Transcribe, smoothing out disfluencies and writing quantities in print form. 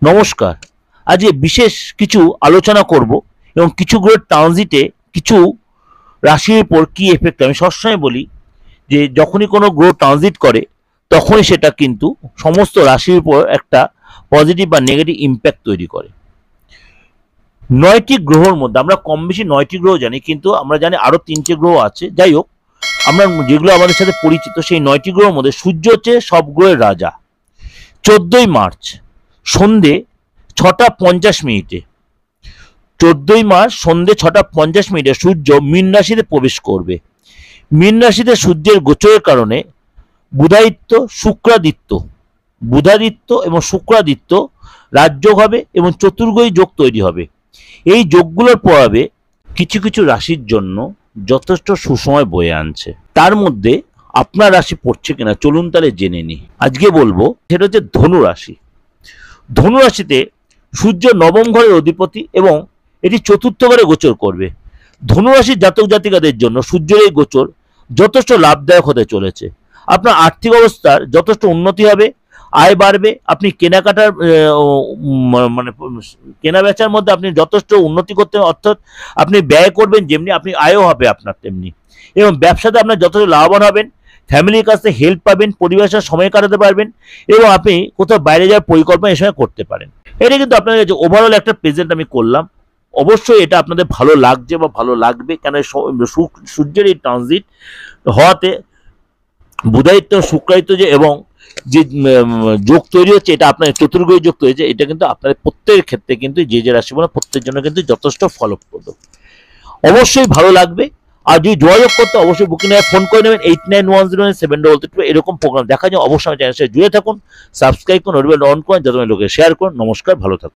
নমস্কার। আজকে বিশেষ কিছু আলোচনা করব এবং কিছু গ্রহের ট্রানজিটে কিছু রাশির উপর কি এফেক্ট। আমি সবসময় বলি যে যখনই কোনো গ্রহ ট্রানজিট করে তখনই সেটা কিন্তু সমস্ত রাশির উপর একটা পজিটিভ বা নেগেটিভ ইম্প্যাক্ট তৈরি করে। ৯টি গ্রহের মধ্যে আমরা কম বেশি ৯টি গ্রহ জানি, কিন্তু আমরা জানি আরো ৩টে গ্রহ আছে। যাই হোক, আমরা যেগুলো আমাদের সাথে পরিচিত সেই ৯টি গ্রহের মধ্যে সূর্য হচ্ছে সব গ্রহের রাজা। ১৪ই মার্চ সন্ধে ৬টা ৫০ মিনিটে ১৪ই মার্চ সন্ধে ৬টা ৫০ মিনিটে সূর্য মীন রাশিতে প্রবেশ করবে। মীন রাশিতে সূর্যের গোচরের কারণে বুধাদিত্য এবং শুক্রাদিত্য রাজযোগ হবে এবং চতুর্গ্রহী যোগ তৈরি হবে। এই যোগগুলোর প্রভাবে কিছু কিছু রাশির জন্য যথেষ্ট সুসময় বয়ে আনছে। তার মধ্যে আপনার রাশি পড়ছে কিনা চলুন তাহলে জেনে নিই। আজকে বলবো সেটা হচ্ছে ধনু রাশি। ধনু রাশিতে সূর্য নবম ঘরের অধিপতি এবং এটি চতুর্থ ঘরে গোচর করবে। ধনুরাশির জাতক জাতিকাদের জন্য সূর্যের এই গোচর যথেষ্ট লাভদায়ক হতে চলেছে। আপনার আর্থিক অবস্থার যথেষ্ট উন্নতি হবে, আয় বাড়বে, আপনি কেনাকাটার মানে কেনা বেচার মধ্যে আপনি যথেষ্ট উন্নতি করতে, অর্থাৎ আপনি ব্যয় করবেন যেমনি আপনি আয়ও হবে আপনার তেমনি, এবং ব্যবসাতে আপনার যথেষ্ট লাভবান হবেন। ফ্যামিলির কাছ থেকে হেল্প পাবেন, পরিবারের সাথে সময় কাটাতে পারবেন এবং আপনি কোথাও বাইরে যাওয়ার পরিকল্পনা এই সময় করতে পারেন। এটা কিন্তু আপনাদের কাছে ওভারঅল একটা প্রেজেন্ট আমি করলাম। অবশ্যই এটা আপনাদের ভালো লাগছে বা ভালো লাগবে, কেন সূর্যের এই ট্রানজিট হওয়াতে বুধাদিত্য শুক্রাদিত্য যে এবং যে যোগ তৈরি হচ্ছে, এটা আপনার চতুর্গ্রহী যোগ তৈরি হচ্ছে, এটা কিন্তু আপনাদের প্রত্যেকের ক্ষেত্রে কিন্তু যে রাশি বলে প্রত্যেকের জন্য কিন্তু যথেষ্ট ফলপ্রদ। অবশ্যই ভালো লাগবে। আর যদি যোগাযোগ করতে অবশ্যই বুকিং ফোন করে নেবেন 89109733। এরকম প্রোগ্রাম দেখা যায় অবশ্যই চ্যানেলের সাথে জুড়ে থাকুন, সাবস্ক্রাইব করুন, নোটিফিকেশন অন করুন, যাতে লোকে শেয়ার করুন। নমস্কার, ভালো থাকুন।